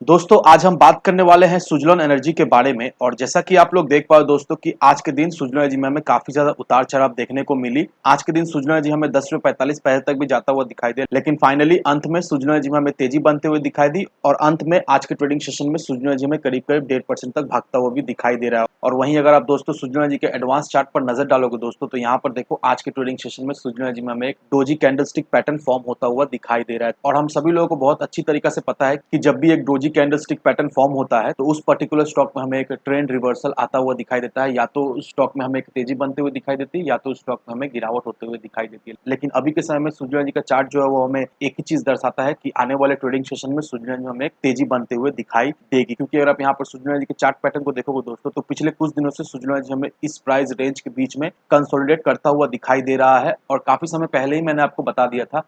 दोस्तों आज हम बात करने वाले हैं सुजलोन एनर्जी के बारे में। और जैसा कि आप लोग देख पाओ दोस्तों कि आज के दिन सुजलोन एनर्जी में हमें काफी ज्यादा उतार चढ़ाव देखने को मिली। आज के दिन सुजलोन एनर्जी हमें 10 रुपये 45 पैसे तक भी जाता हुआ दिखाई दे, लेकिन फाइनली अंत में सुजलोन एनर्जी में हमें तेजी बनते हुए दिखाई दी। और अंत में आज के ट्रेडिंग सेशन में सुजलोन एनर्जी में करीब करीब 1.5% तक भागता हुआ भी दिखाई दे रहा है। और वहीं अगर आप दोस्तों सुजलोन एनर्जी के एडवांस चार्ट पर नजर डालोगे दोस्तों, तो यहाँ पर देखो आज के ट्रेडिंग सेशन में सुजलोन एनर्जी में हमें एक डोजी कैंडलस्टिक पैटर्न फॉर्म होता हुआ दिखाई दे रहा है। और हम सभी लोगों को बहुत अच्छी तरीके से पता है कि जब भी एक डोजी कैंडलस्टिक पैटर्न फॉर्म होता है तो उस पर्टिकुलर स्टॉक में हमें एक ट्रेंड रिवर्सल आता हुआ दिखाई देता है। या तो उस स्टॉक में हमें एक तेजी बनते हुए दिखाई देती है, या तो उस स्टॉक में हमें गिरावट होते हुए दिखाई देती है। लेकिन अभी के समय में सुजलोन एनर्जी का चार्ट जो है वो हमें एक ही चीज दर्शाता है कि आने वाले ट्रेडिंग सेशन में सुजलोन एनर्जी हमें एक तेजी बनते हुए दिखाई देगी। क्योंकि अगर आप यहाँ पर सुजलोन एनर्जी के चार्ट पैटर्न को देखोगे दोस्तों, तो पिछले कुछ दिनों से सुजलोन एनर्जी हमें इस प्राइस रेंज के बीच में कंसोलिडेट करता हुआ दिखाई दे रहा है। और काफी समय पहले ही मैंने आपको बता दिया था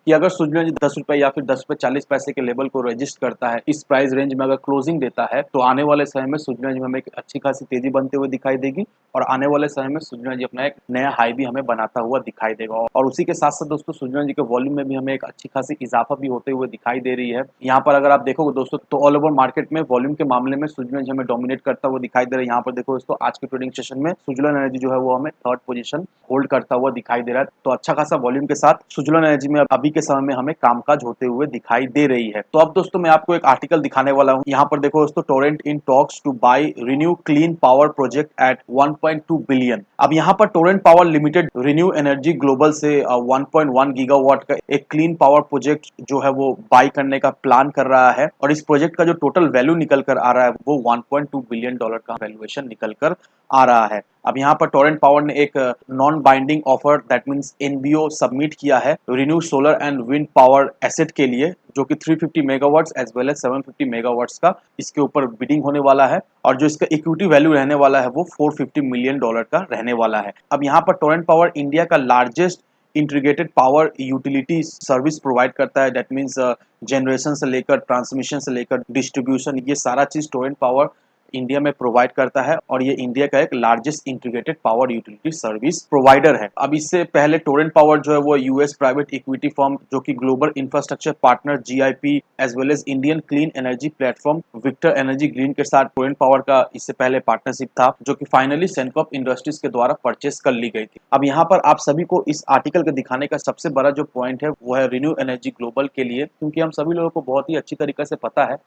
कि अगर सुजलोन एनर्जी 10 रुपए या फिर 10 रुपए 40 पैसे के लेवल को रजिस्ट करता है, इस प्राइस रेंज में अगर क्लोजिंग देता है, तो आने वाले समय में सुजलोन एनर्जी में हमें एक अच्छी खासी तेजी बनते हुए दिखाई देगी। और आने वाले समय में सुजलोन एनर्जी अपना एक नया हाई भी हमें बनाता हुआ दिखाई देगा। और उसी के साथ साथ दोस्तों सुजलोन एनर्जी के वॉल्यूम में भी हमें एक अच्छी खासी इजाफा भी होते हुए दिखाई दे रही है। यहाँ पर अगर आप देखोगे दोस्तों, तो ऑल ओवर मार्केट में वॉल्यूम के मामले में सुजलोन एनर्जी हमें डोमिनेट करता हुआ दिखाई दे रहा है। यहाँ पर देखो दोस्तों, आज के ट्रेडिंग सेशन में सुजलोन एनर्जी जो है वो हमें थर्ड पोजीशन होल्ड करता हुआ दिखाई दे रहा है। तो अच्छा खासा वॉल्यूम के साथ सुजलोन एनर्जी में अभी के समय में हमें कामकाज होते हुए दिखाई दे रही है। तो अब दोस्तों मैं आपको एक आर्टिकल दिखाने वाला हूँ। यहाँ पर देखो दोस्तों, Torrent in talks to buy ReNew clean power project at 1.2 billion. अब यहाँ पर Torrent Power Limited ReNew Energy Global से 1.1 गीगावाट का एक क्लीन पावर प्रोजेक्ट जो है वो बाय करने का प्लान कर रहा है। और इस प्रोजेक्ट का जो टोटल वैल्यू निकल कर आ रहा है वो 1.2 बिलियन डॉलर का वैल्यूएशन निकल कर आ रहा है। अब यहाँ पर टोरेंट पावर ने एक non binding offer that means NBO submit किया है ReNew solar and wind power asset के लिए, जो कि 350 megawatts as well as 750 megawatts का इसके ऊपर बिडिंग होने वाला है। और जो इसका इक्विटी वैल्यू रहने वाला है वो 450 मिलियन डॉलर का रहने वाला है। अब यहाँ पर टोरेंट पावर इंडिया का largest integrated power utility service provide करता है। दैट मीन्स जनरेशन से लेकर ट्रांसमिशन से लेकर डिस्ट्रीब्यूशन, ये सारा चीज टोरेंट पावर इंडिया में प्रोवाइड करता है। और ये इंडिया का एक largest integrated power utility service provider है। अब इससे पहले टोरेंट पावर जो है वो यूएस प्राइवेट इक्विटी फर्म जो कि Global Infrastructure Partner GIP as well as Indian clean energy platform Victor Energy Green के साथ टोरेंट पावर का इससे पहले पार्टनरशिप था, जो कि फाइनली सेनकॉप इंडस्ट्रीज के द्वारा परचेस कर ली गई थी। अब यहाँ पर आप सभी को इस आर्टिकल के दिखाने का सबसे बड़ा जो पॉइंट है वो है रिन्यू एनर्जी ग्लोबल के लिए, क्योंकि हम सभी लोगों को बहुत ही अच्छी तरीके से पता है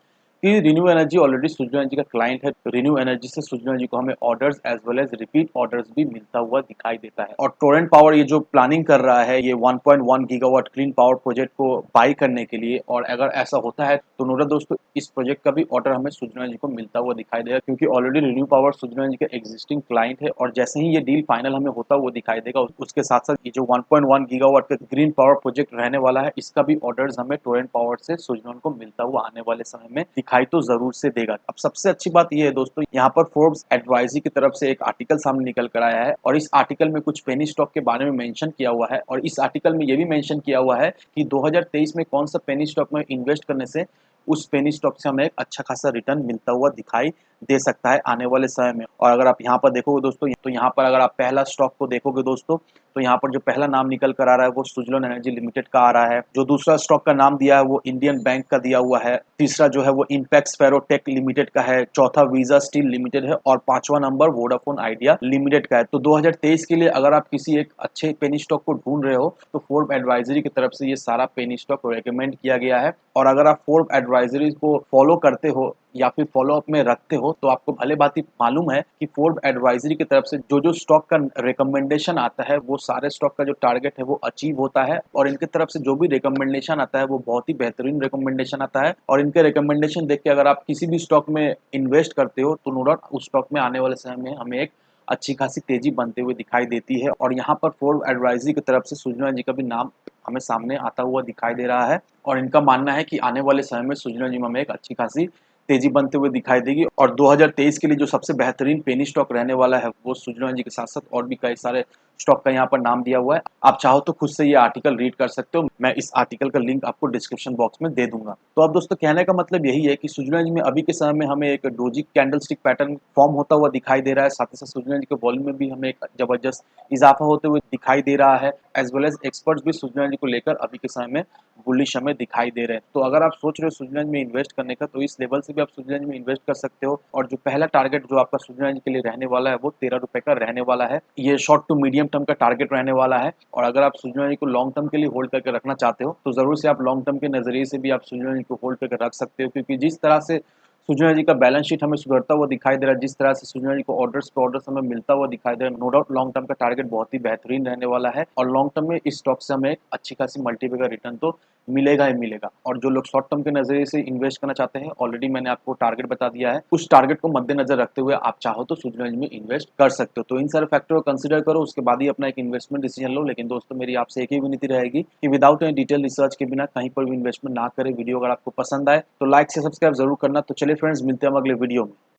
कि ReNew Energy already Suzlon Energy का क्लाइंट है। रिन्यू एनर्जी से सुजलोन एनर्जी को हमें orders as well as repeat orders भी मिलता हुआ दिखाई देता है। और टोरेंट पावर ये जो प्लानिंग कर रहा है ये 1.1 गीगावाट क्लीन पावर प्रोजेक्ट को बाई करने के लिए, और अगर ऐसा होता है तो नोरा दोस्तों इस प्रोजेक्ट का भी ऑर्डर हमें सुजलोन एनर्जी को मिलता हुआ दिखाई देगा, क्योंकि already renew power Suzlon Energy का एग्जिस्टिंग क्लाइंट है। और जैसे ही ये डील फाइनल हमें होता हुआ दिखाई देगा, उसके साथ साथ ये जो 1.1 गीगावाट का ग्रीन पावर प्रोजेक्ट रहने वाला है, इसका भी ऑर्डर्स हमें टोरेंट पावर से सुजलोन को मिलता हुआ आने वाले समय में दिखाई तो जरूर से देगा। अब सबसे अच्छी बात यह है दोस्तों, यहाँ पर फोर्ब्स एडवाइजरी की तरफ से एक आर्टिकल सामने निकल कर आया है। और इस आर्टिकल में कुछ पेनी स्टॉक के बारे में मेंशन किया हुआ है। और इस आर्टिकल में यह भी मेंशन किया हुआ है कि 2023 में कौन सा पेनी स्टॉक में इन्वेस्ट करने से उस पेनी स्टॉक से हमें एक अच्छा खासा रिटर्न मिलता हुआ दिखाई दे सकता है आने वाले समय में। और अगर आप यहाँ पर देखोगे दोस्तों, तो यहाँ पर अगर आप पहला स्टॉक को देखोगे दोस्तों, तो यहाँ पर जो पहला नाम निकल कर आ रहा है वो सुजलोन एनर्जी लिमिटेड का आ रहा है। जो दूसरा स्टॉक का नाम दिया है वो इंडियन बैंक का दिया हुआ है। तीसरा जो है वो इंपेक्स फेरोटेक लिमिटेड का है। चौथा वीजा स्टील लिमिटेड है। और पांचवा नंबर वोडाफोन आइडिया लिमिटेड का है। तो 2023 के लिए अगर आप किसी एक अच्छे पेनी स्टॉक को ढूंढ रहे हो तो फोर्ब एडवाइजरी की तरफ से ये सारा पेनी स्टॉक रेकमेंड किया गया है। और अगर आप फोर्ब एडवाइजरी को फॉलो करते हो या फिर फॉलो अप में रखते हो तो आपको भले बात ही मालूम है कि फोर्ब एडवाइजरी की तरफ से जो जो स्टॉक का रिकमेंडेशन आता है वो सारे स्टॉक का जो टारगेट है वो अचीव होता है। और इनकी तरफ से जो भी रिकमेंडेशन आता है वो बहुत ही बेहतरीन रिकमेंडेशन आता है। और इनके रिकमेंडेशन देख के अगर आप किसी भी स्टॉक में इन्वेस्ट करते हो तो नो डाउट उस स्टॉक में आने वाले समय में हमें एक अच्छी खासी तेजी बनते हुए दिखाई देती है। और यहाँ पर फोर्ब एडवाइजरी की तरफ से सुजना जी का भी नाम हमें सामने आता हुआ दिखाई दे रहा है। और इनका मानना है कि आने वाले समय में सुजना जी में हमें एक अच्छी खासी तेजी बनते हुए दिखाई देगी। और 2023 के लिए जो सबसे बेहतरीन पेनी स्टॉक रहने वाला है वो सुजना जी के साथ साथ और भी कई सारे स्टॉक का यहाँ पर नाम दिया हुआ है। आप चाहो तो खुद से ये आर्टिकल रीड कर सकते हो, मैं इस आर्टिकल का लिंक आपको डिस्क्रिप्शन बॉक्स में दे दूंगा। तो अब दोस्तों कहने का मतलब यही है कि सुजना जी में अभी के समय में हमें एक डोजी कैंडलस्टिक पैटर्न फॉर्म होता हुआ दिखाई दे रहा है, साथ ही साथ सुजना जी के वॉल्यूम में भी हमें एक जबरदस्त इजाफा होते हुए दिखाई दे रहा है, एज वेल एज एक्सपर्ट्स भी सुजना जी को लेकर अभी के समय में बुलिश हमें दिखाई दे रहे हैं। तो अगर आप सोच रहे हो सुजना जी में इन्वेस्ट करने का, तो इस लेवल से भी आप सुजना जी में इन्वेस्ट कर सकते हो। और जो पहला टारगेट जो आपका सुजना जी के लिए रहने वाला है वो 13 रुपए का रहने वाला है। ये शॉर्ट टू मीडियम टर्म का टारगेट रहने वाला है। और अगर आप सुजना जी को लॉन्ग टर्म के लिए होल्ड करके रखना चाहते हो तो जरूर से आप लॉन्ग टर्म के नजरिए से भी आप सुजना जी को होल्ड करके रख सकते हो, क्योंकि जिस तरह से सुजना जी का बैलेंस शीट हमें सुधरता हुआ दिखाई दे रहा है, जिस तरह से सुजना जी को ऑर्डर्स पे ऑर्डर्स हमें मिलता हुआ दिखाई दे रहा है, नो डाउट लॉन्ग टर्म का टारगेट बहुत ही बेहतरीन रहने वाला है। और लॉन्ग टर्म में इस स्टॉक से हमें एक अच्छी खासी मल्टीपल का रिटर्न तो मिलेगा ही मिलेगा। और जो लोग शॉर्ट टर्म के नजरिए से इन्वेस्ट करना चाहते हैं, ऑलरेडी मैंने आपको टारगेट बता दिया है, उस टारगेट को मद्देनजर रखते हुए आप चाहो तो सुजना जी में इन्वेस्ट कर सकते हो। तो इन सारे फैक्टर को कंसिडर करो, उसके बाद ही अपना एक इन्वेस्टमेंट डिसीजन लो। लेकिन दोस्तों मेरी आपसे एक ही विनती रहेगी कि विदाउट एनी डिटेल रिसर्च के बिना कहीं पर भी इन्वेस्टमेंट ना करें। वीडियो अगर आपको पसंद आए तो लाइक से सब्सक्राइब जरूर करना। तो चलिए फ्रेंड्स, मिलते हैं हम अगले वीडियो में।